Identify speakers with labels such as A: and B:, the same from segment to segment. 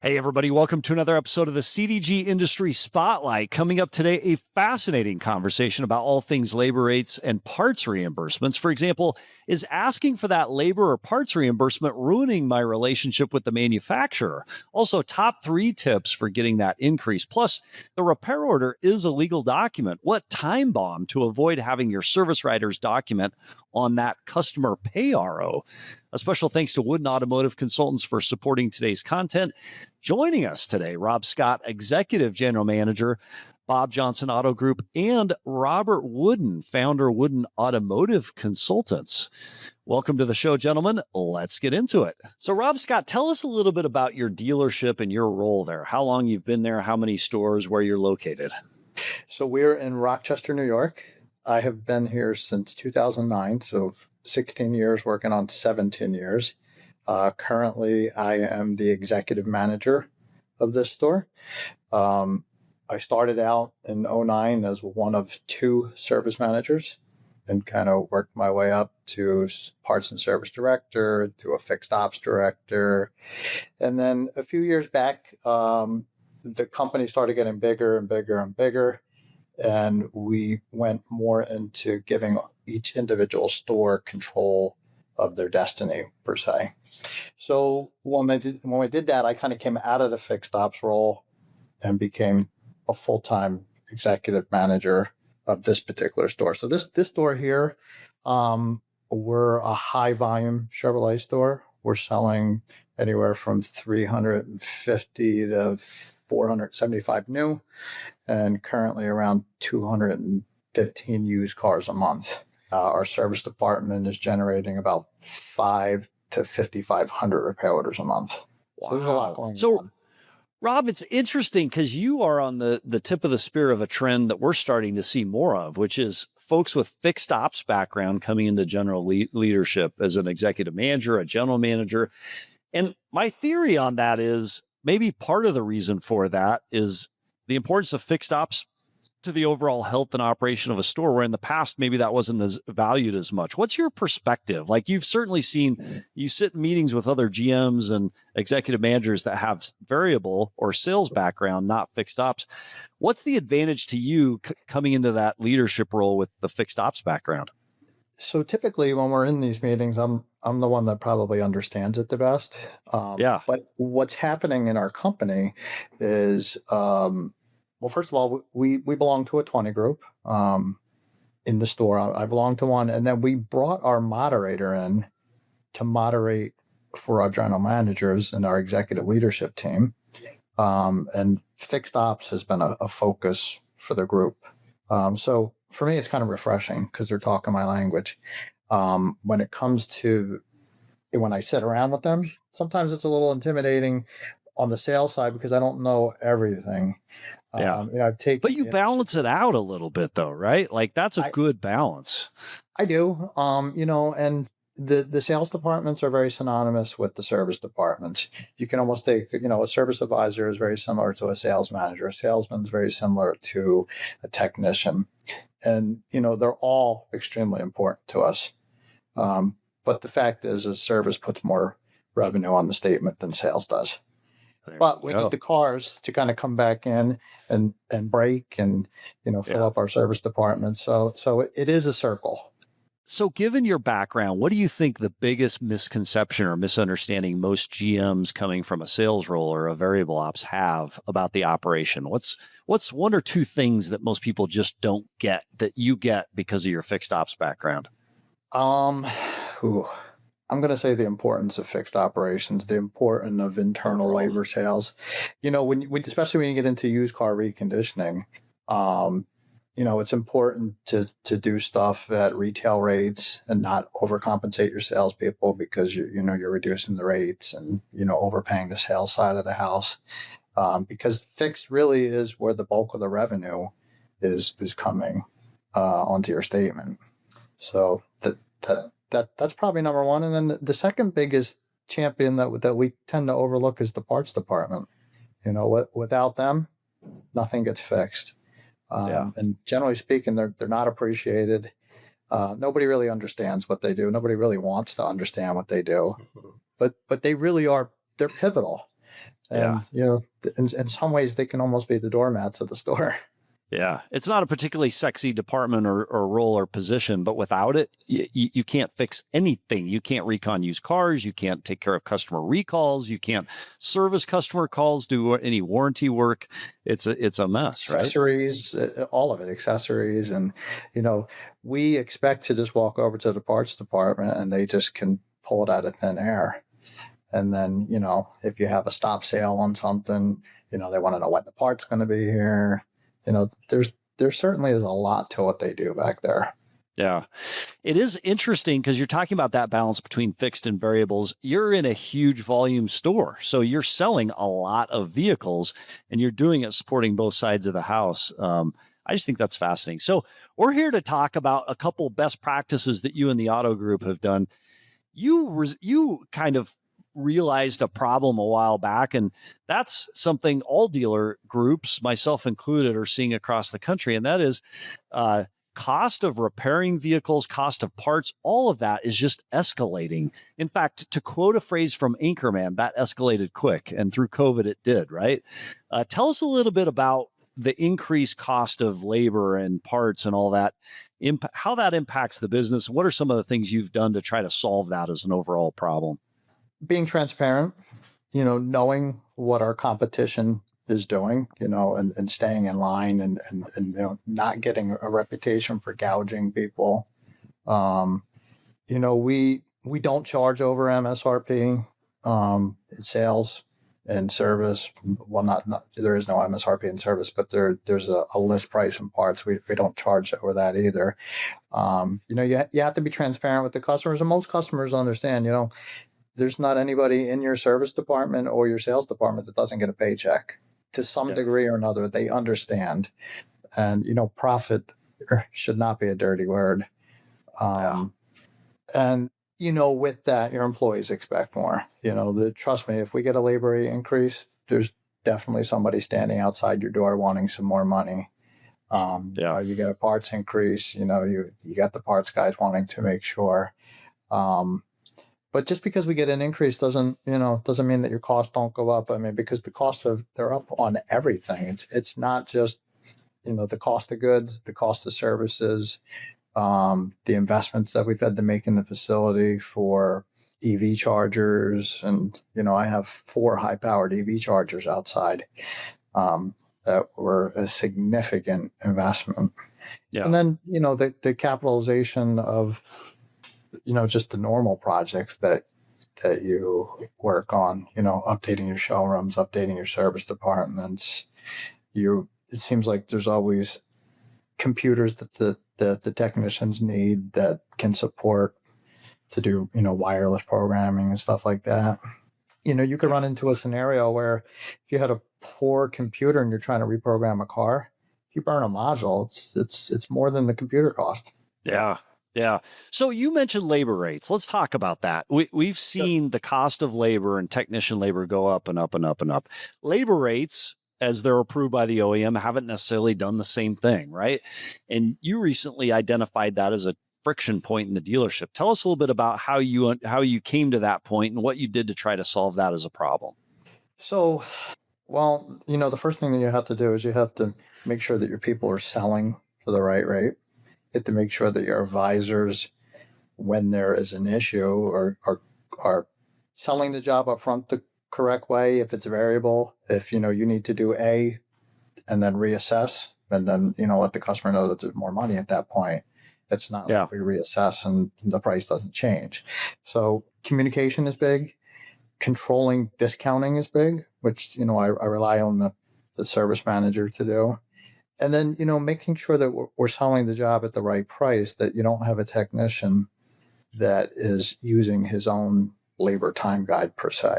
A: Hey, everybody, welcome to another episode of the CDG Industry Spotlight. Coming up today, a fascinating conversation about all things labor rates and parts reimbursements. For example, is asking for that labor or parts reimbursement ruining my relationship with the manufacturer? Also, top 3 tips for getting that increase. Plus, the repair order is a legal document. What time bomb to avoid having your service writer's document on that customer pay RO? A special thanks to Wooden Automotive Consultants for supporting today's content. Joining us today, Rob Scott, Executive General Manager, Bob Johnson Auto Group, and Robert Wooden, founder, Wooden Automotive Consultants. Welcome to the show, gentlemen. Let's get into it. So, Rob Scott, tell us a little bit about your dealership and your role there. How long you've been there, how many stores, where you're located.
B: So we're in Rochester, New York. I have been here since 2009, so 16 years, working on 17 years. Currently, I am the executive manager of this store. I started out in 2009 as one of 2 service managers and kind of worked my way up to parts and service director, to a fixed ops director. And then a few years back, the company started getting bigger and bigger and bigger. And we went more into giving each individual store control of their destiny, per se. So when we did that, I kind of came out of the fixed ops role and became a full-time executive manager of this particular store. So this store here, we're a high volume Chevrolet store. We're selling anywhere from 350 to 475 new, and currently around 215 used cars a month. Our service department is generating about 5 to 5,500 repair orders a month.
A: Wow.
B: So there's a lot going on.
A: Rob, it's interesting because you are on the tip of the spear of a trend that we're starting to see more of, which is folks with fixed ops background coming into general leadership as an executive manager, a general manager. And my theory on that is maybe part of the reason for that is the importance of fixed ops to the overall health and operation of a store, where in the past, maybe that wasn't as valued as much. What's your perspective? Like, you've certainly seen, you sit in meetings with other GMs and executive managers that have variable or sales background, not fixed ops. What's the advantage to you coming into that leadership role with the fixed ops background?
B: So typically when we're in these meetings, I'm the one that probably understands it the best.
A: Yeah.
B: But what's happening in our company is, well, first of all, we belong to a 20 group in the store. I belong to one. And then we brought our moderator in to moderate for our general managers and our executive leadership team. And fixed ops has been a focus for the group. So for me, it's kind of refreshing because they're talking my language. When it comes to when I sit around with them, sometimes it's a little intimidating on the sales side because I don't know everything.
A: Yeah.
B: But
A: you balance it out a little bit though, right? Like, that's a good balance.
B: I do. And the sales departments are very synonymous with the service departments. You can almost take, a service advisor is very similar to a sales manager. A salesman is very similar to a technician. And, they're all extremely important to us. But the fact is service puts more revenue on the statement than sales does. But we need the cars to kind of come back in and break and, fill up our service department. So it is a circle.
A: So given your background, what do you think the biggest misconception or misunderstanding most GMs coming from a sales role or a variable ops have about the operation? What's 1 or 2 things that most people just don't get that you get because of your fixed ops background?
B: I'm going to say the importance of fixed operations, the importance of internal labor sales. Especially when you get into used car reconditioning, it's important to do stuff at retail rates and not overcompensate your salespeople because you're reducing the rates and overpaying the sales side of the house. Because fixed really is where the bulk of the revenue is coming onto your statement. So that's probably number one. And then the second biggest champion that we tend to overlook is the parts department. Without them, nothing gets fixed. And generally speaking, they're not appreciated. Nobody really understands what they do. Nobody really wants to understand what they do, but they really are, they're pivotal.
A: Yeah.
B: And, in some ways they can almost be the doormats of the store.
A: Yeah. It's not a particularly sexy department or role or position, but without it, you can't fix anything. You can't recon used cars. You can't take care of customer recalls. You can't service customer calls, do any warranty work. It's a mess, right?
B: Accessories, all of it, accessories. And, we expect to just walk over to the parts department and they just can pull it out of thin air. And then, if you have a stop sale on something, they want to know when the part's going to be here. There certainly is a lot to what they do back there.
A: Yeah. It is interesting because you're talking about that balance between fixed and variables. You're in a huge volume store, so you're selling a lot of vehicles and you're doing it supporting both sides of the house. I just think that's fascinating. So we're here to talk about a couple best practices that you and the auto group have done. You kind of realized a problem a while back, and that's something all dealer groups, myself included, are seeing across the country, and that is cost of repairing vehicles, cost of parts. All of that is just escalating. In fact, to quote a phrase from Anchorman, that escalated quick, and through COVID it did, right? Tell us a little bit about the increased cost of labor and parts and all that, how that impacts the business. What are some of the things you've done to try to solve that as an overall problem?
B: Being transparent, knowing what our competition is doing, and staying in line and not getting a reputation for gouging people. We don't charge over MSRP in sales and service. Well, not there is no MSRP in service, but there's a list price in parts. We don't charge over that either. You have to be transparent with the customers, and most customers understand, there's not anybody in your service department or your sales department that doesn't get a paycheck to some degree or another. They understand. And, profit should not be a dirty word. And, with that, your employees expect more. Trust me, if we get a labor rate increase, there's definitely somebody standing outside your door wanting some more money. You get a parts increase, you got the parts guys wanting to make sure. But just because we get an increase doesn't mean that your costs don't go up. I mean, because they're up on everything. It's not just, the cost of goods, the cost of services, the investments that we've had to make in the facility for EV chargers. And, I have 4 high-powered EV chargers outside that were a significant investment. Yeah. And then, the capitalization of, just the normal projects that you work on, updating your showrooms, updating your service departments. It seems like there's always computers that the technicians need that can support to do, wireless programming and stuff like that. You could run into a scenario where if you had a poor computer and you're trying to reprogram a car, if you burn a module, it's more than the computer cost.
A: Yeah. Yeah. So you mentioned labor rates. Let's talk about that. We've seen the cost of labor and technician labor go up and up and up and up. Labor rates, as they're approved by the OEM, haven't necessarily done the same thing, right? And you recently identified that as a friction point in the dealership. Tell us a little bit about how you came to that point and what you did to try to solve that as a problem.
B: So, the first thing that you have to do is you have to make sure that your people are selling for the right rate. You have to make sure that your advisors, when there is an issue, are selling the job up front the correct way. If it's a variable, if you need to do A and then reassess, and then let the customer know that there's more money at that point. It's not like we reassess and the price doesn't change. So communication is big. Controlling discounting is big, which I rely on the service manager to do. And then, making sure that we're selling the job at the right price, that you don't have a technician that is using his own labor time guide per se.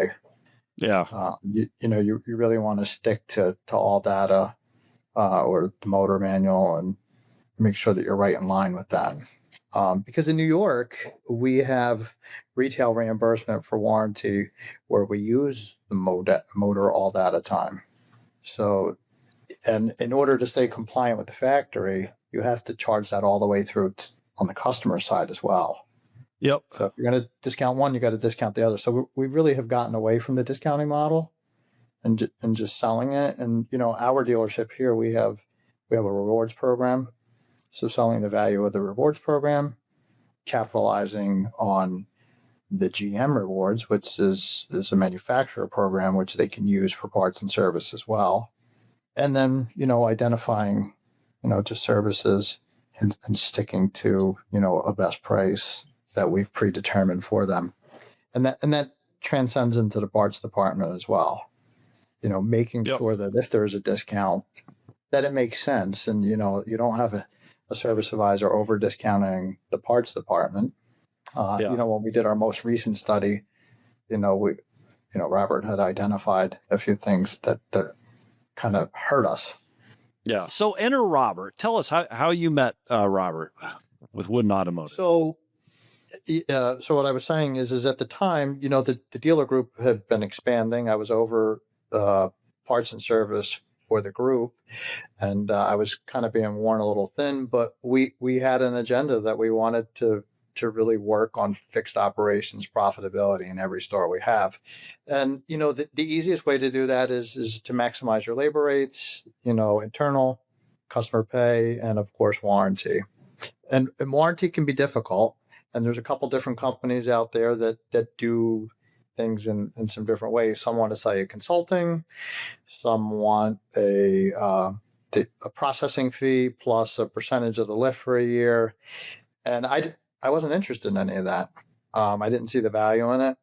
A: Yeah.
B: You really want to stick to all data or the motor manual and make sure that you're right in line with that. Because in New York, we have retail reimbursement for warranty where we use the motor all data time. So, and in order to stay compliant with the factory, you have to charge that all the way through on the customer side as well.
A: Yep.
B: So if you're going to discount one, you got to discount the other. So we really have gotten away from the discounting model and just selling it. And, our dealership here, we have a rewards program. So selling the value of the rewards program, capitalizing on the GM rewards, which is a manufacturer program, which they can use for parts and service as well. And then, identifying, just services and sticking to, a best price that we've predetermined for them. And that transcends into the parts department as well. Making sure that if there is a discount, that it makes sense. And, you don't have a service advisor over discounting the parts department. When we did our most recent study, Robert had identified a few things that kind of hurt us.
A: Yeah. So enter Robert. Tell us how you met Robert with Wooden Automotive.
B: So what I was saying is at the time, the dealer group had been expanding. I was over parts and service for the group, and I was kind of being worn a little thin. But we had an agenda that we wanted to really work on fixed operations profitability in every store we have. And, the easiest way to do that is to maximize your labor rates, internal, customer pay, and of course, warranty. And warranty can be difficult. And there's a couple different companies out there that do things in some different ways. Some want to sell you consulting. Some want a processing fee plus a percentage of the lift for a year. And I wasn't interested in any of that. I didn't see the value in it.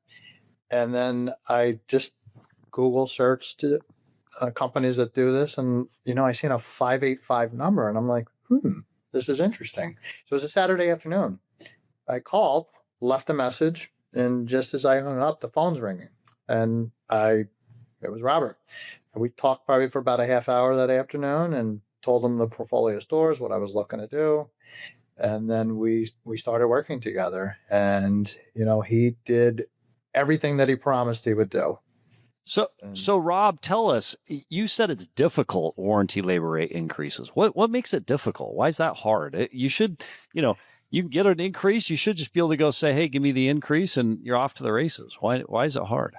B: And then I just Google searched companies that do this. And, I seen a 585 number and I'm like, this is interesting. So it was a Saturday afternoon. I called, left a message, and just as I hung up, the phone's ringing. And it was Robert. And we talked probably for about a half hour that afternoon and told him the portfolio stores, what I was looking to do. And then we started working together, and, he did everything that he promised he would do.
A: So Rob, tell us, you said it's difficult, warranty labor rate increases. What makes it difficult? Why is that hard? You should, you can get an increase. You should just be able to go say, hey, give me the increase and you're off to the races. Why is it hard?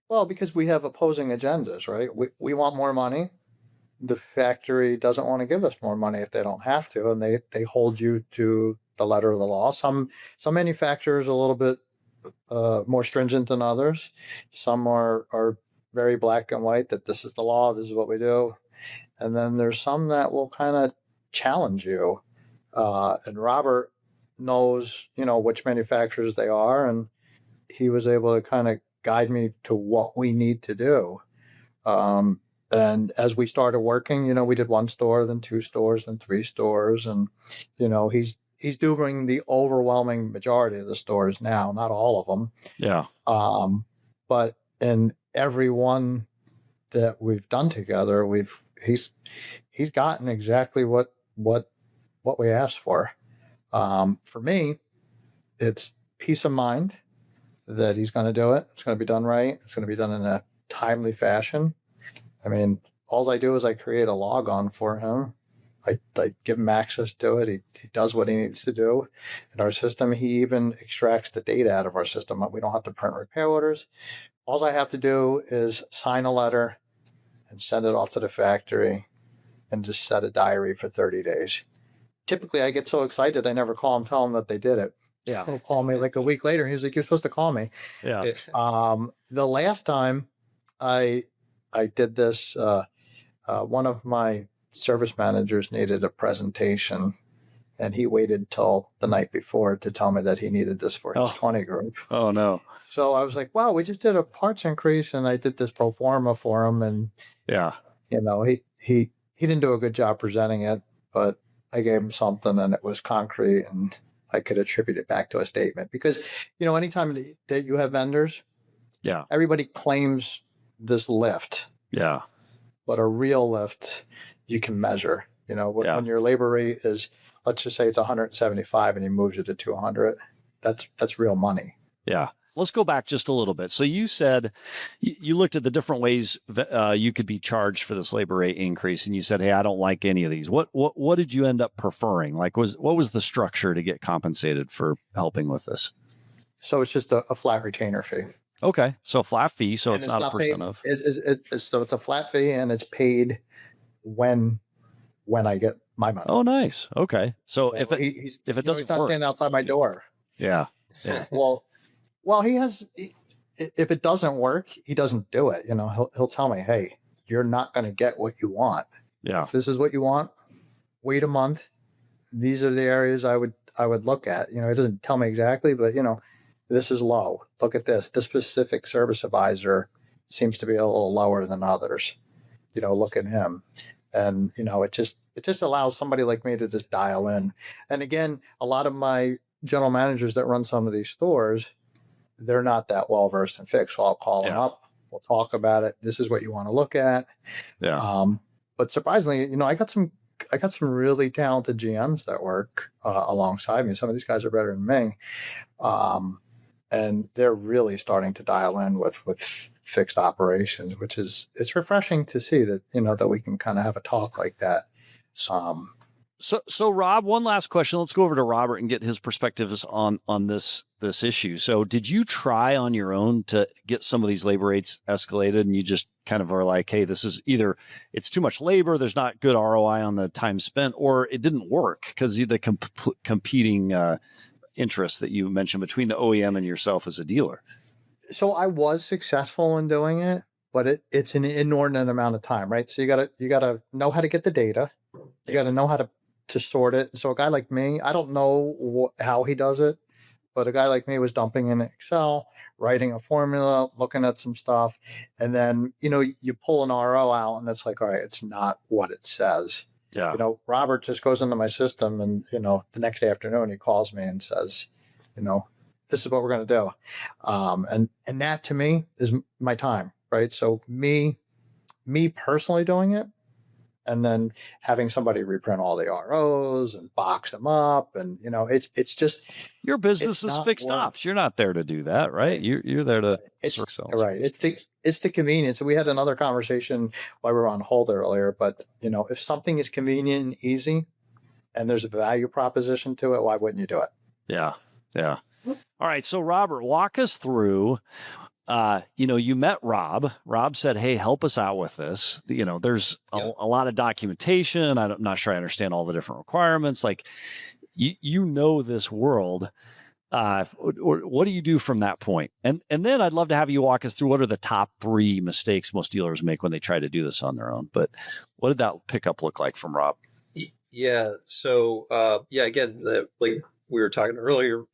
B: Well, because we have opposing agendas, right? We want more money. The factory doesn't want to give us more money if they don't have to, and they hold you to the letter of the law. Some manufacturers are a little bit more stringent than others. Some are very black and white, that this is the law, this is what we do. And then there's some that will kind of challenge you. And Robert knows, which manufacturers they are, and he was able to kind of guide me to what we need to do. And as we started working, we did one store, then two stores, then three stores. And, he's doing the overwhelming majority of the stores now, not all of them.
A: Yeah.
B: But in every one that we've done together, he's gotten exactly what we asked for. For me, it's peace of mind that he's going to do it. It's going to be done right. It's going to be done in a timely fashion. I mean, all I do is I create a logon for him. I give him access to it. He does what he needs to do. In our system, he even extracts the data out of our system. We don't have to print repair orders. All I have to do is sign a letter and send it off to the factory and just set a diary for 30 days. Typically, I get so excited, I never call him, tell him that they did it.
A: Yeah.
B: He'll call me like a week later. And he's like, you're supposed to call me.
A: Yeah.
B: The last time I did this, one of my service managers needed a presentation, and he waited till the night before to tell me that he needed this for his 20 group.
A: Oh, no.
B: So I was like, wow, we just did a parts increase, and I did this pro forma for him. And,
A: yeah,
B: he didn't do a good job presenting it, but I gave him something, and it was concrete, and I could attribute it back to a statement. Because, anytime that you have vendors,
A: yeah,
B: everybody claims this lift.
A: Yeah.
B: But a real lift you can measure. When your labor rate is, let's just say it's 175 and he moves it to 200, that's real money.
A: Yeah. Let's go back just a little bit. So you said you looked at the different ways that you could be charged for this labor rate increase, and you said, hey, I don't like any of these. What did you end up preferring? Like, what was the structure to get compensated for helping with this?
B: So it's just a flat retainer fee.
A: Okay. So flat fee. So
B: And
A: it's
B: it's
A: not a
B: not paid.
A: percent of.
B: So it's a flat fee, and it's paid when I get my money.
A: Oh, nice. Okay. So
B: So he's
A: if it
B: he's
A: doesn't
B: not
A: work,
B: standing outside my door.
A: yeah. Yeah.
B: Well, if it doesn't work, he doesn't do it. He'll tell me, hey, you're not going to get what you want.
A: Yeah.
B: If this is what you want, wait a month. These are the areas I would look at. It doesn't tell me exactly, but this is low. Look at this. This specific service advisor seems to be a little lower than others. Look at him. And it just allows somebody like me to just dial in. And again, a lot of my general managers that run some of these stores, they're not that well versed in fix. So I'll call them up. We'll talk about it. This is what you want to look at.
A: Yeah.
B: But surprisingly, I got some really talented GMs that work alongside me. Some of these guys are better than me. And they're really starting to dial in with fixed operations, which it's refreshing to see that, that we can kind of have a talk like that.
A: So Rob, one last question. Let's go over to Robert and get his perspectives on this issue. So did you try on your own to get some of these labor rates escalated, and you just kind of are like, hey, this is either it's too much labor, there's not good ROI on the time spent, or it didn't work because the competing interests that you mentioned between the OEM and yourself as a dealer?
B: So I was successful in doing it, but it's an inordinate amount of time, right? So you gotta know how to get the data. You got to know how to sort it. So a guy like me, I don't know how he does it, but a guy like me was dumping in Excel, writing a formula, looking at some stuff, and then you pull an RO out, and it's like, all right, it's not what it says.
A: Yeah.
B: Robert just goes into my system, and the next afternoon he calls me and says, this is what we're going to do, and that to me is my time, right? So me personally doing it, and then having somebody reprint all the ROs and box them up, and it's just
A: your business is fixed ops. You're not there to do that, right? You're there to sort cells.
B: Right. It's the convenience. We had another conversation while we were on hold earlier, but if something is convenient and easy, and there's a value proposition to it, why wouldn't you do it?
A: Yeah. Yeah. All right. So Robert, walk us through. You met Rob. Rob said, hey, help us out with this. There's a lot of documentation. I'm not sure I understand all the different requirements. Like, this world. Or what do you do from that point? And then I'd love to have you walk us through what are the top 3 mistakes most dealers make when they try to do this on their own. But what did that pickup look like from Rob?
C: Yeah. So, again, like we were talking earlier,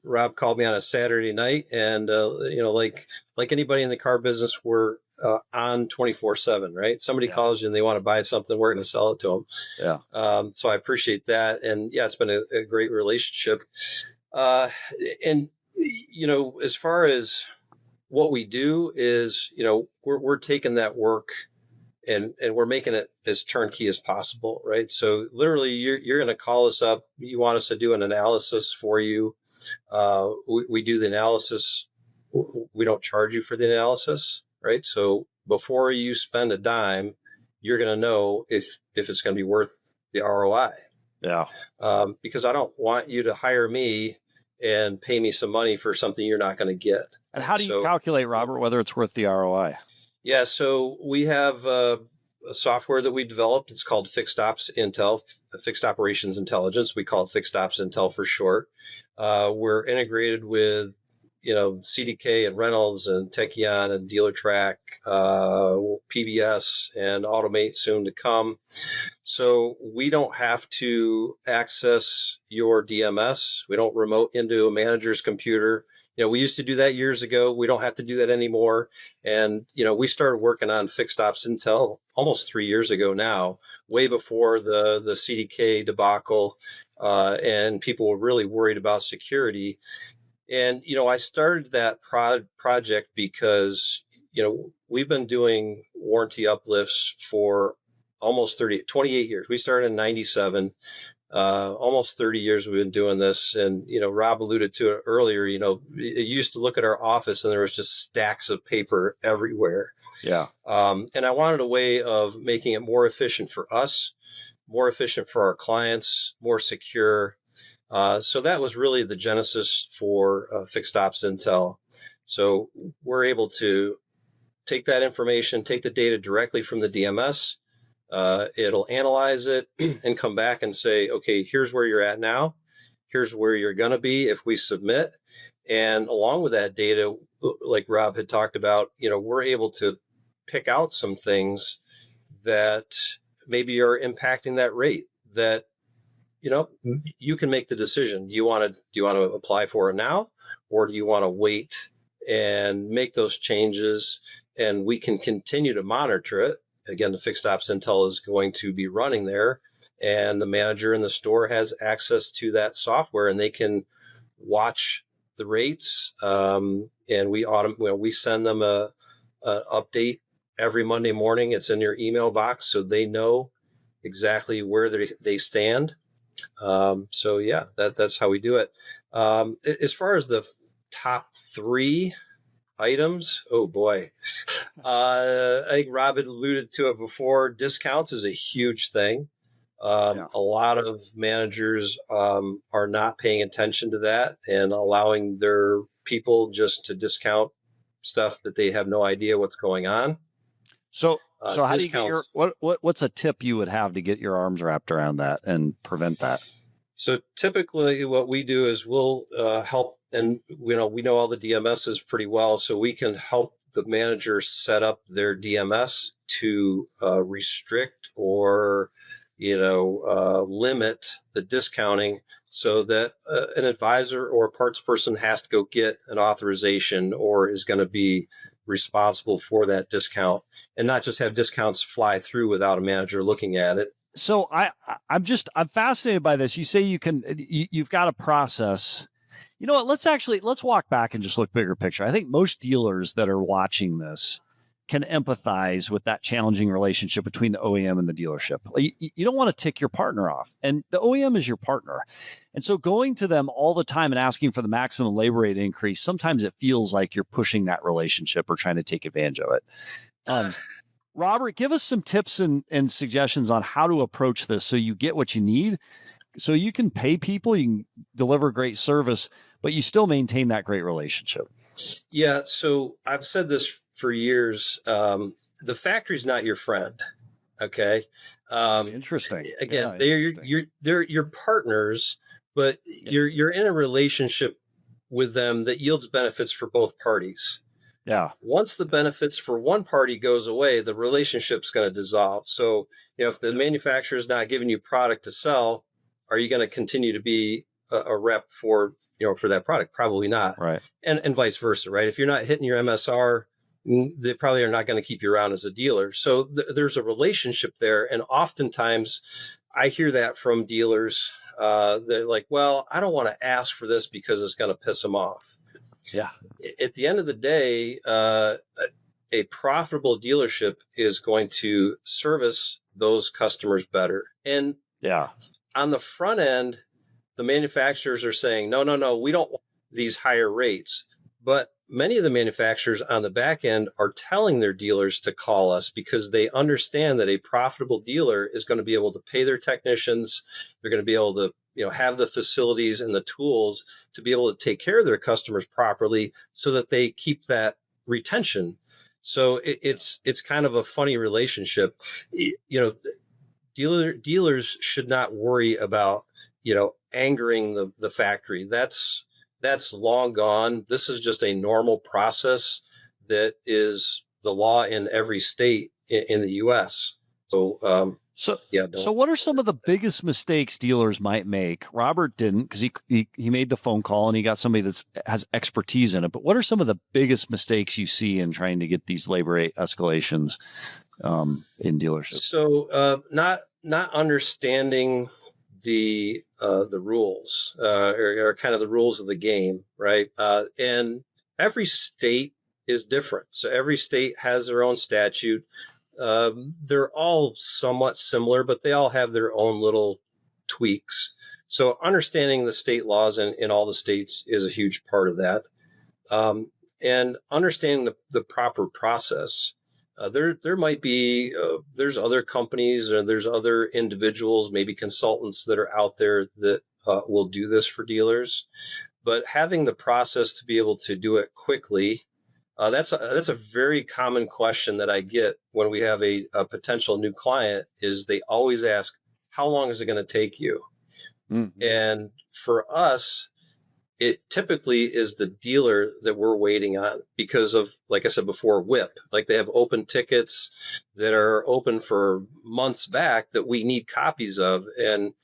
C: Rob called me on a Saturday night, and like anybody in the car business, we're on 24/7, right? Somebody calls you and they want to buy something, we're going to sell it to them.
A: Yeah.
C: So I appreciate that, and it's been a great relationship. And as far as what we do is, we're taking that work and we're making it as turnkey as possible, right? So literally you're going to call us up. You want us to do an analysis for you. We do the analysis. We don't charge you for the analysis, right? So before you spend a dime, you're going to know if it's going to be worth the ROI.
A: Yeah.
C: Because I don't want you to hire me and pay me some money for something you're not going to get.
A: And how do you calculate, Robert, whether it's worth the ROI?
C: Yeah, so we have a software that we developed. It's called Fixed Ops Intel, Fixed Operations Intelligence. We call it Fixed Ops Intel for short. We're integrated with, CDK and Reynolds and Techion and DealerTrack, PBS and Automate soon to come. So we don't have to access your DMS. We don't remote into a manager's computer. We used to do that years ago. We don't have to do that anymore. And, we started working on Fixed Ops Intel almost 3 years ago now, way before the CDK debacle, and people were really worried about security. And, I started that project because, we've been doing warranty uplifts for almost 28 years. We started in 97. Almost 30 years we've been doing this. And, Rob alluded to it earlier, it used to look at our office and there was just stacks of paper everywhere.
A: Yeah.
C: And I wanted a way of making it more efficient for us, more efficient for our clients, more secure. So that was really the genesis for Fixed Ops Intel. So we're able to take that information, take the data directly from the DMS. It'll analyze it and come back and say, okay, here's where you're at now. Here's where you're going to be if we submit. And along with that data, like Rob had talked about, we're able to pick out some things that maybe are impacting that rate that, you can make the decision. Do you want to apply for it now, or do you want to wait and make those changes? And we can continue to monitor it. Again, the fixed ops intel is going to be running there, and the manager in the store has access to that software, and they can watch the rates. And we send them a update every Monday morning. It's in your email box, so they know exactly where they stand. That's how we do it. As far as the top 3 items, oh boy, I think Rob had alluded to it before. Discounts is a huge thing. A lot of managers are not paying attention to that and allowing their people just to discount stuff that they have no idea what's going on.
A: So how do you get what's a tip you would have to get your arms wrapped around that and prevent that?
C: So typically what we do is we'll help, and we know all the DMSs pretty well, so we can help the manager set up their DMS to restrict or limit the discounting, so that an advisor or a parts person has to go get an authorization or is going to be responsible for that discount, and not just have discounts fly through without a manager looking at it.
A: So I'm fascinated by this. You say you've got a process. You know what? Let's walk back and just look bigger picture. I think most dealers that are watching this can empathize with that challenging relationship between the OEM and the dealership. You don't want to tick your partner off, and the OEM is your partner. And so going to them all the time and asking for the maximum labor rate increase, sometimes it feels like you're pushing that relationship or trying to take advantage of it. Robert, give us some tips and suggestions on how to approach this so you get what you need, so you can pay people, you can deliver great service, but you still maintain that great relationship.
C: Yeah. So I've said this for years. The factory's not your friend. Okay.
A: Interesting.
C: Again, they're your partners, but you're in a relationship with them that yields benefits for both parties.
A: Yeah.
C: Once the benefits for one party goes away, the relationship's going to dissolve. So, if the manufacturer is not giving you product to sell, are you going to continue to be a rep for that product? Probably not.
A: Right.
C: And vice versa, right? If you're not hitting your MSR, they probably are not going to keep you around as a dealer. So there's a relationship there. And oftentimes I hear that from dealers. They're like, well, I don't want to ask for this because it's going to piss them off.
A: Yeah.
C: At the end of the day, a profitable dealership is going to service those customers better. And on the front end, the manufacturers are saying, no, we don't want these higher rates. But many of the manufacturers on the back end are telling their dealers to call us because they understand that a profitable dealer is going to be able to pay their technicians. They're going to be able to have the facilities and the tools to be able to take care of their customers properly so that they keep that retention. So it's kind of a funny relationship. Dealers should not worry about, angering the factory. That's long gone. This is just a normal process that is the law in every state in the U.S. So what are some of the biggest mistakes dealers might make? Robert didn't, because he made the phone call and he got somebody that has expertise in it. But what are some of the biggest mistakes you see in trying to get these labor rate escalations in dealerships? So not understanding the rules or kind of the rules of the game, right? And every state is different. So every state has their own statute. They're all somewhat similar, but they all have their own little tweaks. So understanding the state laws in all the states is a huge part of that. And understanding the proper process. There might be, there's other companies or there's other individuals, maybe consultants that are out there that will do this for dealers. but having the process to be able to do it quickly, that's a very common question that I get when we have a potential new client. Is they always ask, how long is it going to take you? Mm-hmm. And for us, it typically is the dealer that we're waiting on because of, like I said before, WIP. Like they have open tickets that are open for months back that we need copies of. And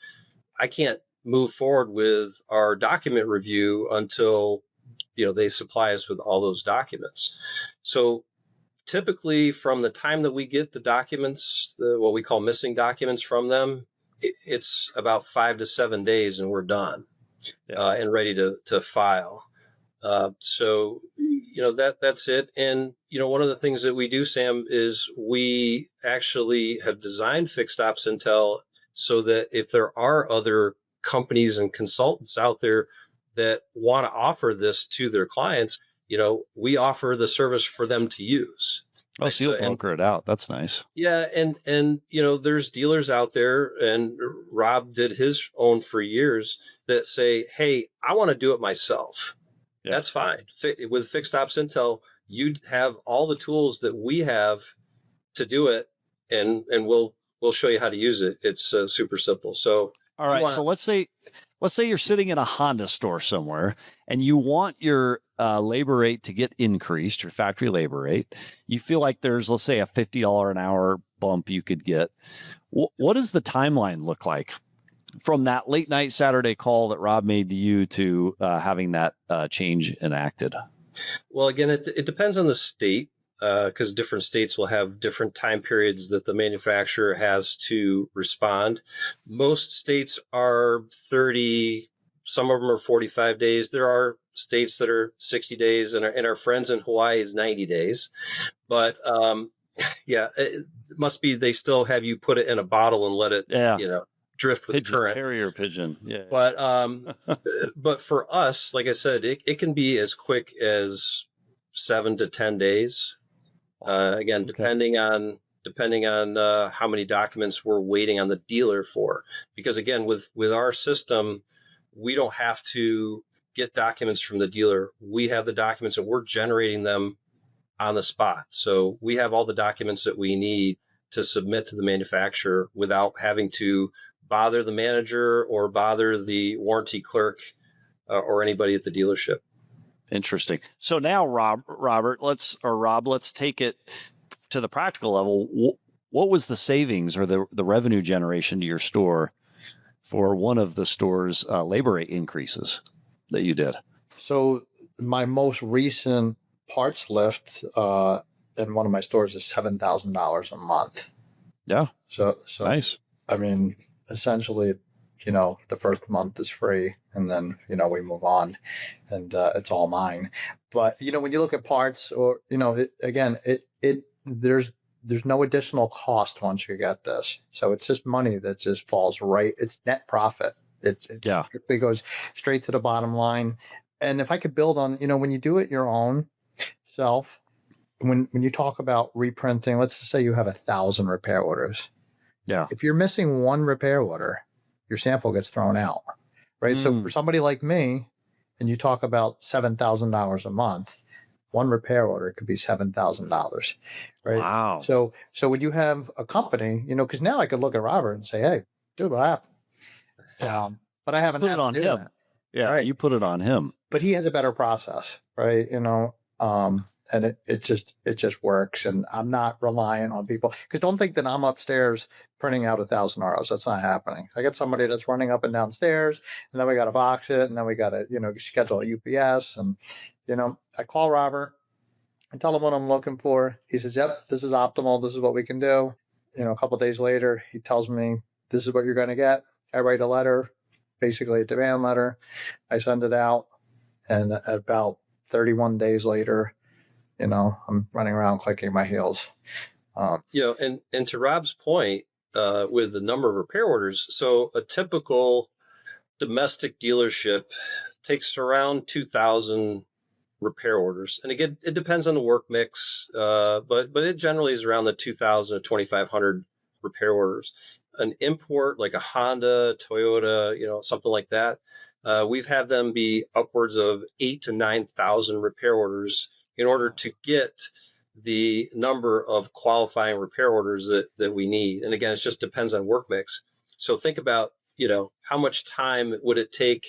C: I can't move forward with our document review until, they supply us with all those documents. So typically from the time that we get the documents, what we call missing documents from them, it's about 5 to 7 days and we're done. And ready to file. So, that's it. And, one of the things that we do, Sam, is we actually have designed Fixed Ops Intel so that if there are other companies and consultants out there that want to offer this to their clients, we offer the service for them to use.
A: Oh, so you'll broker it out. That's nice.
C: Yeah. And, there's dealers out there, and Rob did his own for years, that say, hey, I want to do it myself. Yeah. That's fine. With Fixed Ops Intel, you have all the tools that we have to do it, and we'll show you how to use it. It's super simple. So,
A: all right. So let's say you're sitting in a Honda store somewhere and you want your labor rate to get increased, your factory labor rate. You feel like there's, let's say, a $50 an hour bump you could get. What does the timeline look like from that late night Saturday call that Rob made to you to having that change enacted?
C: Well, again, it depends on the state, because different states will have different time periods that the manufacturer has to respond. Most states are 30, some of them are 45 days. There are states that are 60 days, and our friends in Hawaii is 90 days. But yeah, it must be they still have you put it in a bottle and let it, drift with the current.
A: Carrier pigeon. Yeah.
C: But for us, like I said, it can be as quick as 7 to 10 days. Again, depending on how many documents we're waiting on the dealer for, because again, with our system, we don't have to get documents from the dealer. We have the documents and we're generating them on the spot. So we have all the documents that we need to submit to the manufacturer without having to bother the manager or bother the warranty clerk or anybody at the dealership.
A: Interesting. So now, Rob, let's take it to the practical level. What was the savings or the revenue generation to your store for one of the store's labor rate increases that you did?
B: So my most recent parts lift in one of my stores is $7,000 a month.
A: Yeah.
B: So
A: nice.
B: I mean, essentially, the first month is free, and then, we move on, and it's all mine. But, when you look at parts or, there's no additional cost once you get this. So it's just money that just falls right. It's net profit. It goes straight to the bottom line. And if I could build on, when you do it your own self, when you talk about reprinting, let's just say you have 1,000 repair orders.
A: Yeah.
B: If you're missing one repair order, your sample gets thrown out, right? So for somebody like me, and you talk about $7,000 a month, one repair order could be $7,000, right?
A: Wow.
B: So when you have a company, because now I could look at Robert and say, hey, dude, what happened? But I haven't
A: put it on him.
B: That.
A: Yeah, right. You put it on him.
B: But he has a better process, right? And it just works. And I'm not relying on people, because don't think that I'm upstairs printing out 1,000 ROs. That's not happening. I got somebody that's running up and down stairs, and then we got to box it, and then we got to, schedule a UPS. And, I call Robert and tell him what I'm looking for. He says, yep, this is optimal. This is what we can do. A couple of days later, he tells me, this is what you're going to get. I write a letter, basically a demand letter. I send it out. And about 31 days later, I'm running around clicking my heels.
C: And to Rob's point, with the number of repair orders, so a typical domestic dealership takes around 2,000 repair orders. And again, it depends on the work mix, but it generally is around the 2,000 to 2,500 repair orders. An import like a Honda, Toyota, something like that, we've had them be upwards of 8,000 to 9,000 repair orders in order to get the number of qualifying repair orders that we need. And again, it just depends on work mix. So think about, how much time would it take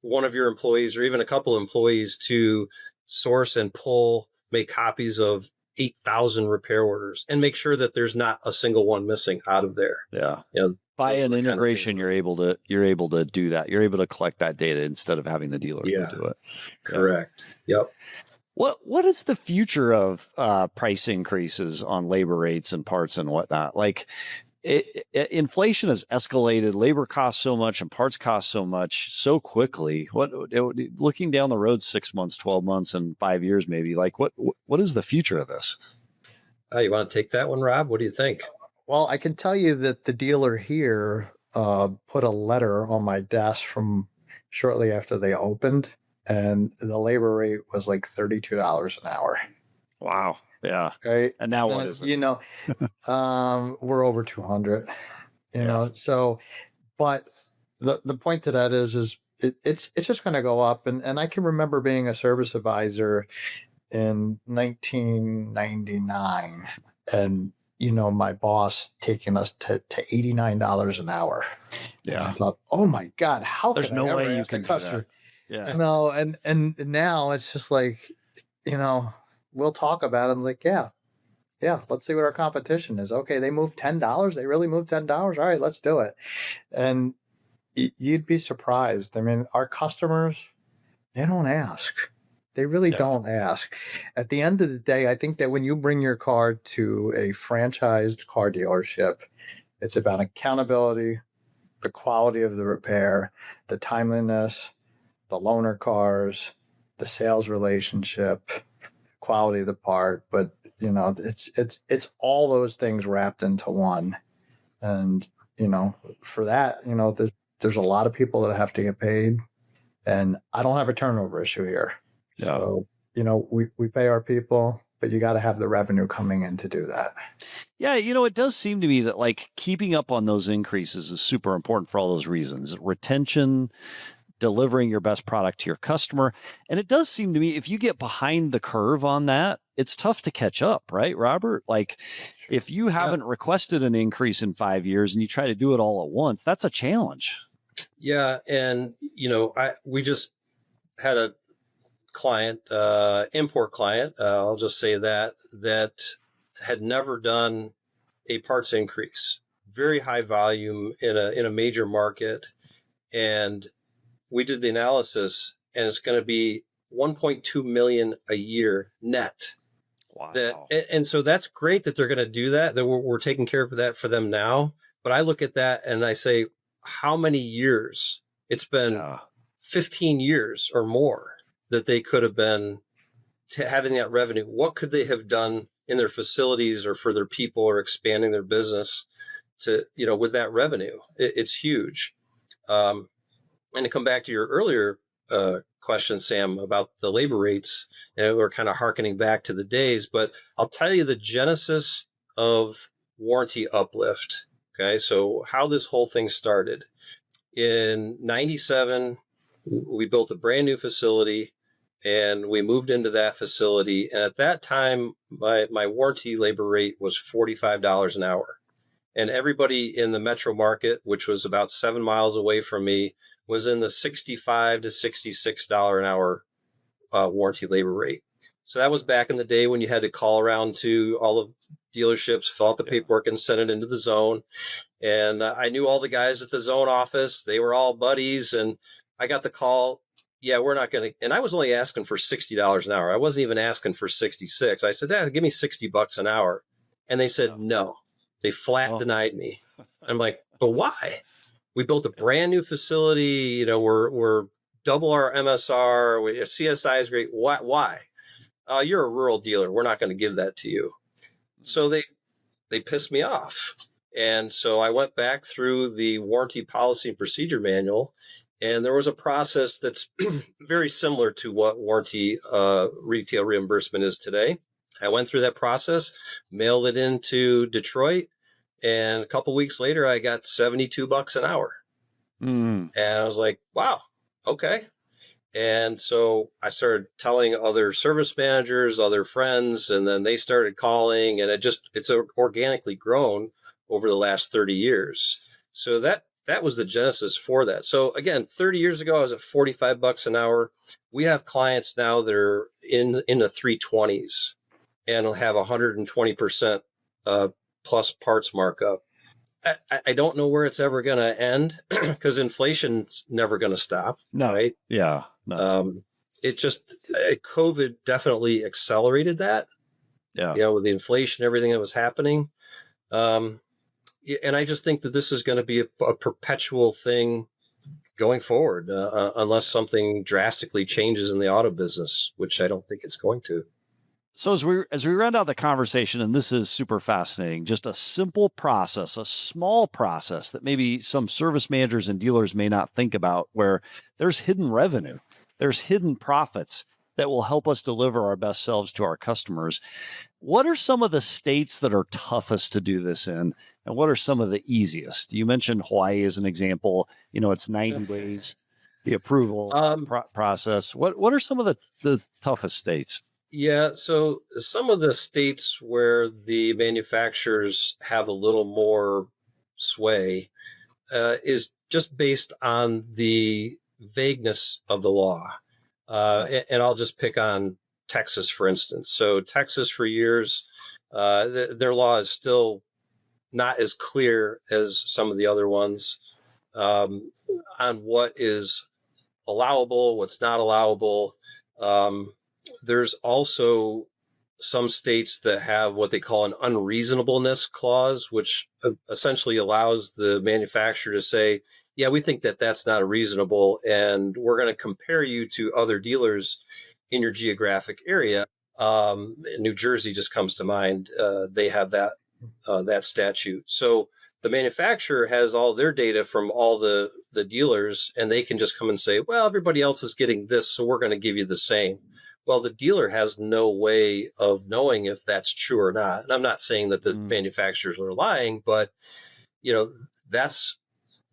C: one of your employees or even a couple of employees to source and make copies of 8,000 repair orders and make sure that there's not a single one missing out of there.
A: Yeah. By an integration, you're able to do that. You're able to collect that data instead of having the dealer do it.
C: Correct. Yep.
A: What is the future of price increases on labor rates and parts and whatnot? Like, inflation has escalated. Labor costs so much and parts cost so much so quickly. Looking down the road 6 months, 12 months, and 5 years, maybe. Like, what is the future of this?
C: You want to take that one, Rob? What do you think?
B: Well, I can tell you that the dealer here put a letter on my desk from shortly after they opened, and the labor rate was like $32 an hour.
A: Wow. Yeah.
B: Right.
A: And now what is it?
B: We're over 200, so, but the point to that is it's just going to go up. And I can remember being a service advisor in 1999 and, my boss taking us to $89 an hour.
A: Yeah.
B: And I thought, oh my God,
A: there's no way you can do that. Yeah.
B: No. And now it's just like, we'll talk about it. And like, yeah, let's see what our competition is. Okay, they moved $10. They really moved $10. All right, let's do it. And you'd be surprised. I mean, our customers, they don't ask. They really don't ask. At the end of the day, I think that when you bring your car to a franchised car dealership, it's about accountability, the quality of the repair, the timeliness, the loaner cars, the sales relationship, quality of the part. But it's all those things wrapped into one. And for that, there's a lot of people that have to get paid, and I don't have a turnover issue here.
A: Yeah.
B: So we pay our people, but you got to have the revenue coming in to do that.
A: Yeah, it does seem to me that like keeping up on those increases is super important for all those reasons. Retention, delivering your best product to your customer. And it does seem to me if you get behind the curve on that, it's tough to catch up, right, Robert? Like if you haven't requested an increase in 5 years and you try to do it all at once, that's a challenge.
C: Yeah. And, we just had a client, import client, I'll just say that had never done a parts increase, very high volume in a major market. And we did the analysis, and it's going to be 1.2 million a year net.
A: Wow.
C: And so that's great that they're going to do that we're taking care of that for them now. But I look at that and I say, how many years? It's been 15 years or more that they could have been having that revenue. What could they have done in their facilities or for their people or expanding their business to, with that revenue? It's huge. And to come back to your earlier question, Sam, about the labor rates, and we're kind of hearkening back to the days, but I'll tell you the genesis of Warranty Uplift. Okay, so how this whole thing started. In 97, we built a brand new facility and we moved into that facility. And at that time, my warranty labor rate was $45 an hour. And everybody in the metro market, which was about 7 miles away from me, was in the $65 to $66 an hour warranty labor rate. So that was back in the day when you had to call around to all of dealerships, fill out the paperwork and send it into the zone. And I knew all the guys at the zone office. They were all buddies. And I got the call. Yeah, we're not going to. And I was only asking for $60 an hour. I wasn't even asking for 66. I said, give me $60 an hour. And they said, no. They flat denied me. I'm like, but why? We built a brand new facility. We're double our MSR. CSI is great. Why? You're a rural dealer. We're not going to give that to you. So they pissed me off. And so I went back through the warranty policy and procedure manual, and there was a process that's very similar to what warranty retail reimbursement is today. I went through that process, mailed it into Detroit, and a couple weeks later, I got $72 an hour. And I was like, wow, okay. And so I started telling other service managers, other friends, and then they started calling, and it's organically grown over the last 30 years. So that was the genesis for that. So again, 30 years ago, I was at $45 an hour. We have clients now that are in the 320s and will have 120% plus parts markup. I don't know where it's ever going to end because inflation's never going to stop.
A: No.
C: Right?
A: Yeah. No.
C: COVID definitely accelerated that.
A: Yeah.
C: With the inflation, everything that was happening. And I just think that this is going to be a perpetual thing going forward, unless something drastically changes in the auto business, which I don't think it's going to.
A: So as we round out the conversation, and this is super fascinating, just a simple process, a small process that maybe some service managers and dealers may not think about, where there's hidden revenue, there's hidden profits that will help us deliver our best selves to our customers. What are some of the states that are toughest to do this in? And what are some of the easiest? You mentioned Hawaii as an example. It's 90 days, the approval process. What are some of the toughest states?
C: Yeah, so some of the states where the manufacturers have a little more sway is just based on the vagueness of the law. And I'll just pick on Texas, for instance. So Texas, for years, their law is still not as clear as some of the other ones on what is allowable, what's not allowable. There's also some states that have what they call an unreasonableness clause, which essentially allows the manufacturer to say, yeah, we think that that's not reasonable, and we're going to compare you to other dealers in your geographic area. New Jersey just comes to mind. They have that statute. So the manufacturer has all their data from all the dealers, and they can just come and say, well, everybody else is getting this, so we're going to give you the same. Well, the dealer has no way of knowing if that's true or not. And I'm not saying that the manufacturers are lying, but that's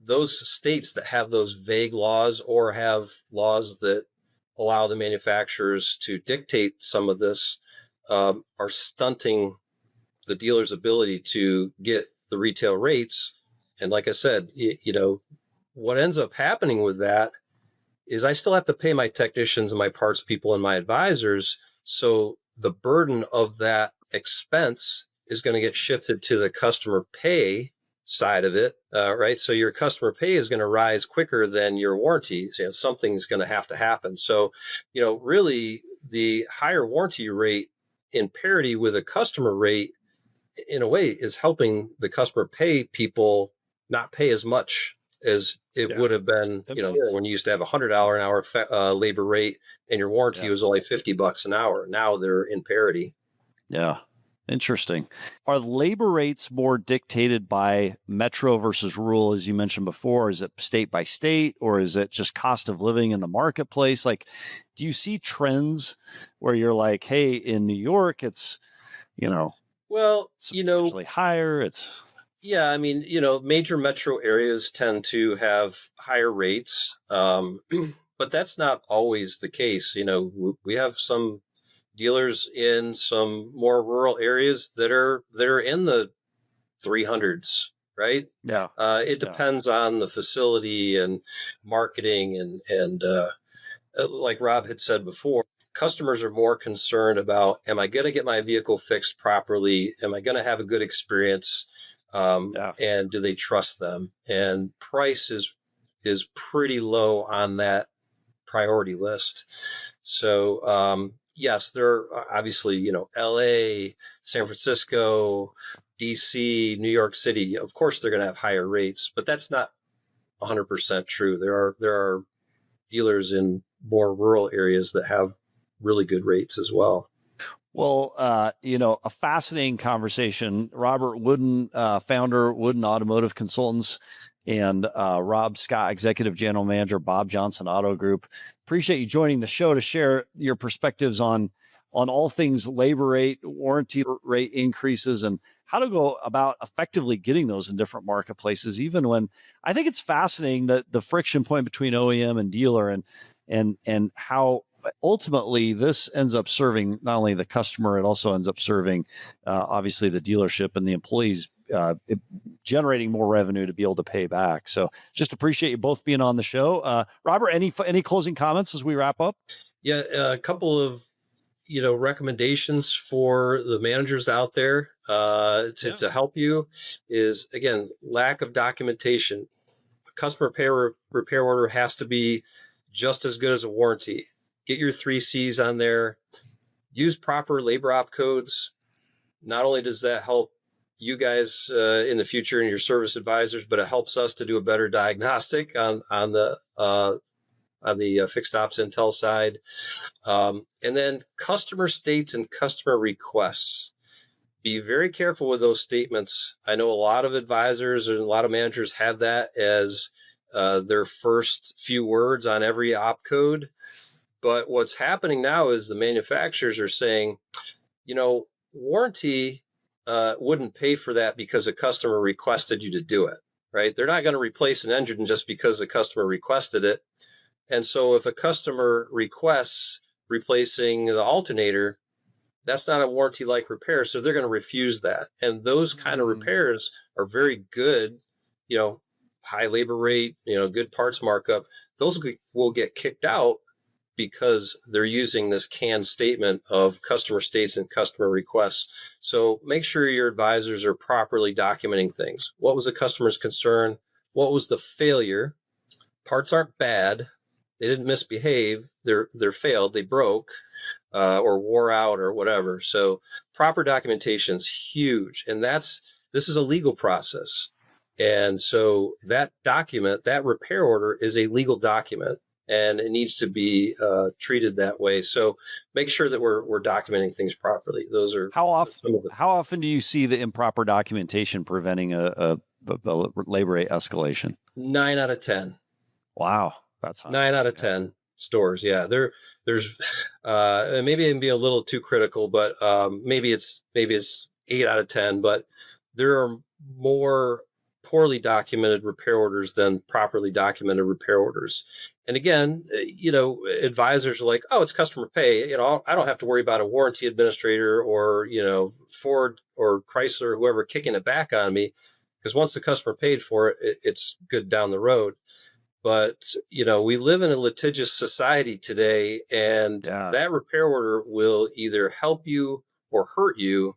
C: those states that have those vague laws or have laws that allow the manufacturers to dictate some of this are stunting the dealer's ability to get the retail rates. And like I said, what ends up happening with that is I still have to pay my technicians and my parts people and my advisors. So the burden of that expense is going to get shifted to the customer pay side of it, right? So your customer pay is going to rise quicker than your warranty. Something's going to happen. So, really the higher warranty rate in parity with a customer rate, in a way, is helping the customer pay people not pay as much as it would have been, when you used to have $100 an hour labor rate and your warranty was only $50 an hour. Now they're in parity.
A: Yeah. Interesting. Are labor rates more dictated by metro versus rural, as you mentioned before? Is it state by state, or is it just cost of living in the marketplace? Like, do you see trends where you're like, hey, in New York, it's, substantially higher?
C: Yeah, I mean, major metro areas tend to have higher rates, but that's not always the case. We have some dealers in some more rural areas that are in the 300s, right?
A: Yeah.
C: It depends on the facility and marketing and like Rob had said before, customers are more concerned about, am I going to get my vehicle fixed properly? Am I going to have a good experience? And do they trust them? And price is pretty low on that priority list. So, yes, there are obviously, LA, San Francisco, DC, New York City. Of course, they're going to have higher rates, but that's not 100% true. There are dealers in more rural areas that have really good rates as well.
A: Well, a fascinating conversation. Robert Wooden, founder, Wooden Automotive Consultants, and Rob Scott, Executive General Manager, Bob Johnson Auto Group. Appreciate you joining the show to share your perspectives on all things labor rate, warranty rate increases, and how to go about effectively getting those in different marketplaces, even when I think it's fascinating that the friction point between OEM and dealer and how ultimately this ends up serving not only the customer, it also ends up serving obviously the dealership and the employees, generating more revenue to be able to pay back. So just appreciate you both being on the show. Robert, any closing comments as we wrap up?
C: Yeah, a couple of recommendations for the managers out there to help you is, again, lack of documentation. A customer repair order has to be just as good as a warranty. Get your 3 C's on there. Use proper labor op codes. Not only does that help you guys in the future and your service advisors, but it helps us to do a better diagnostic on the fixed ops intel side. And then customer states and customer requests. Be very careful with those statements. I know a lot of advisors and a lot of managers have that as their first few words on every op code. But what's happening now is the manufacturers are saying, warranty wouldn't pay for that because a customer requested you to do it, right? They're not going to replace an engine just because the customer requested it. And so if a customer requests replacing the alternator, that's not a warranty-like repair, so they're going to refuse that. And those kind of repairs are very good, high labor rate, good parts markup. Those will get kicked out because they're using this canned statement of customer states and customer requests. So make sure your advisors are properly documenting things. What was the customer's concern? What was the failure? Parts aren't bad. They didn't misbehave. They're failed. They broke or wore out or whatever. So proper documentation is huge. And this is a legal process. And so that document, that repair order is a legal document. And it needs to be treated that way. So make sure that we're documenting things properly. Those are
A: how often do you see the improper documentation preventing a labor rate escalation?
C: 9 out of 10.
A: Wow, that's high.
C: 9 out of 10 stores. Yeah, there's maybe I'm being a little too critical, but maybe it's 8 out of 10. But there are more poorly documented repair orders than properly documented repair orders. And again, advisors are like, oh, it's customer pay. I don't have to worry about a warranty administrator or, Ford or Chrysler or whoever kicking it back on me, because once the customer paid for it, it's good down the road. But, we live in a litigious society today, and that repair order will either help you or hurt you.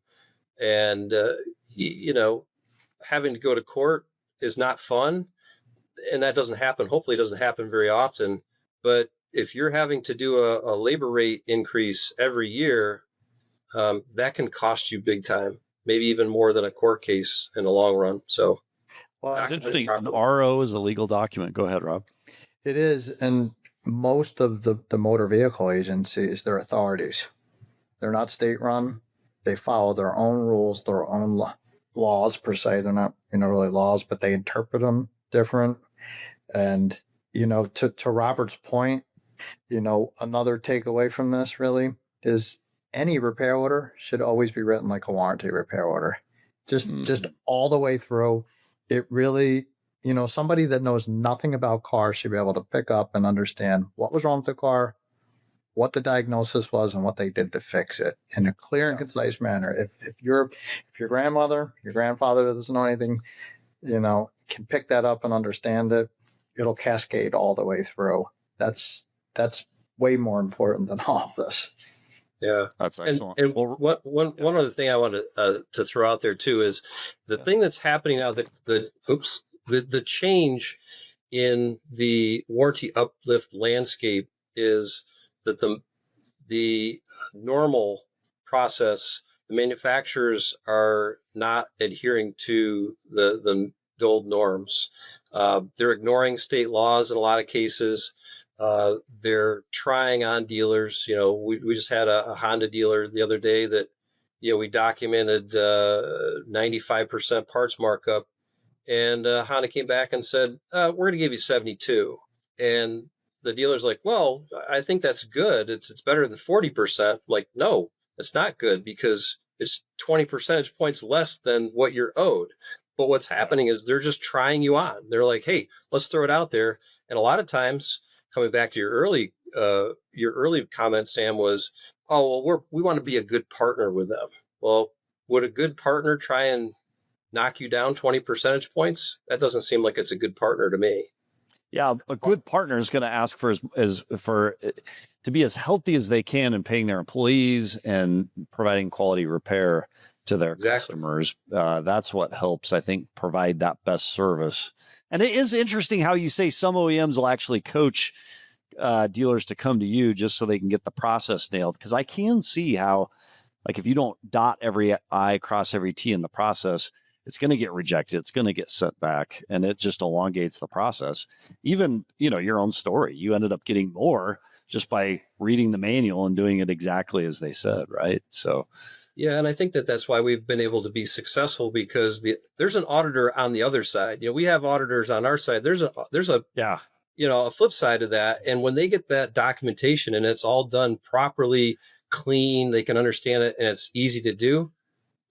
C: And, having to go to court is not fun. And that doesn't happen. Hopefully it doesn't happen very often. But if you're having to do a labor rate increase every year, that can cost you big time, maybe even more than a court case in the long run. So,
A: well, it's interesting. An RO is a legal document. Go ahead, Rob.
B: It is. And most of the motor vehicle agencies, they're authorities. They're not state run. They follow their own rules, their own laws per se. They're not, really laws, but they interpret them different. And, to Robert's point, another takeaway from this really is any repair order should always be written like a warranty repair order. Just all the way through. It really, somebody that knows nothing about cars should be able to pick up and understand what was wrong with the car, what the diagnosis was, and what they did to fix it in a clear and concise manner. If your grandmother, your grandfather doesn't know anything, can pick that up and understand it, it'll cascade all the way through. That's way more important than all of this.
C: Yeah,
A: that's excellent.
C: And one other thing I wanted to throw out there too is the thing that's happening now. The change in the warranty uplift landscape is that the normal process, the manufacturers are not adhering to the old norms. They're ignoring state laws in a lot of cases. They're trying on dealers. We just had a Honda dealer the other day that, we documented 95% parts markup, and Honda came back and said, we're going to give you 72. And the dealer's like, well, I think that's good. It's better than 40%. Like, no, it's not good, because it's 20 percentage points less than what you're owed. But what's happening is they're just trying you on. They're like, hey, let's throw it out there. And a lot of times, coming back to your early comment, Sam, was, oh, well, we want to be a good partner with them. Well, would a good partner try and knock you down 20 percentage points? That doesn't seem like it's a good partner to me.
A: Yeah, a good partner is going to ask for to be as healthy as they can in paying their employees and providing quality repair to their customers. That's what helps, I think, provide that best service. And it is interesting how you say some OEMs will actually coach dealers to come to you just so they can get the process nailed. Because I can see how, like, if you don't dot every I, cross every T in the process, it's going to get rejected. It's going to get sent back, and it just elongates the process. Even, your own story, you ended up getting more just by reading the manual and doing it exactly as they said, right? So,
C: yeah, and I think that's why we've been able to be successful, because there's an auditor on the other side. We have auditors on our side. There's a a flip side of that, and when they get that documentation and it's all done properly, clean, they can understand it, and it's easy to do.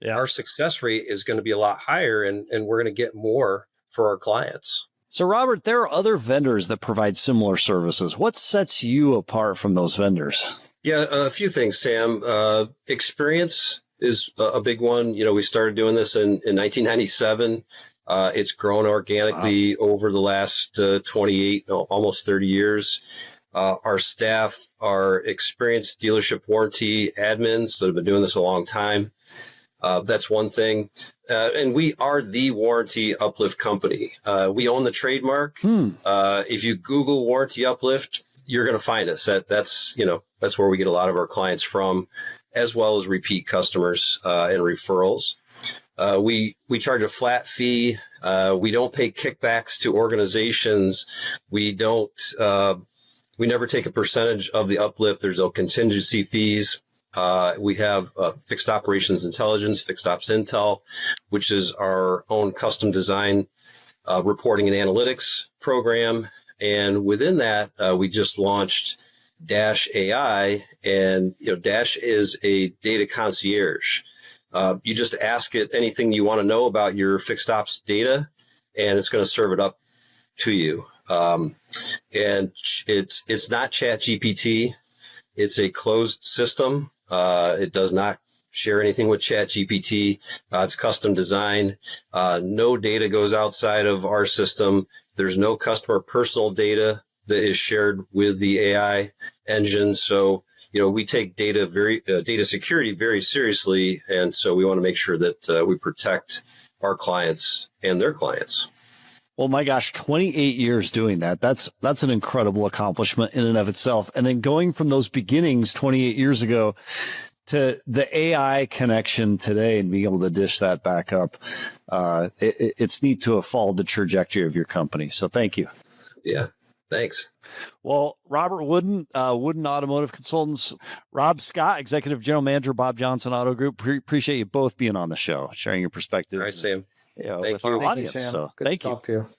C: Yeah. Our success rate is going to be a lot higher, and we're going to get more for our clients.
A: So, Robert, there are other vendors that provide similar services. What sets you apart from those vendors?
C: Yeah, a few things, Sam. Experience is a big one. We started doing this in 1997. It's grown organically over the last 28, almost 30 years. Our staff are experienced dealership warranty admins that have been doing this a long time. That's one thing. And we are the Warranty Uplift company. We own the trademark. If you Google Warranty Uplift, you're going to find us. That's where we get a lot of our clients from, as well as repeat customers and referrals. We charge a flat fee. We don't pay kickbacks to organizations. We never take a percentage of the uplift. There's no contingency fees. We have Fixed Operations Intelligence, Fixed Ops Intel, which is our own custom design reporting and analytics program. And within that, we just launched Dash AI, and Dash is a data concierge. You just ask it anything you want to know about your fixed ops data, and it's going to serve it up to you. And it's not ChatGPT. It's a closed system. It does not share anything with ChatGPT. It's custom designed. No data goes outside of our system. There's no customer personal data that is shared with the AI engine. So, we take data security very seriously. And so we want to make sure that we protect our clients and their clients.
A: Well, my gosh, 28 years doing that. That's an incredible accomplishment in and of itself. And then going from those beginnings 28 years ago to the AI connection today and being able to dish that back up, it's neat to have followed the trajectory of your company. So thank you.
C: Yeah, thanks.
A: Well, Robert Wooden, Wooden Automotive Consultants, Rob Scott, Executive General Manager, Bob Johnson Auto Group. Appreciate you both being on the show, sharing your perspectives.
C: All right, Sam.
A: With our audience.
B: Thank you, Sam.
A: So
B: Good
A: thank
B: to
A: you.
B: talk to you.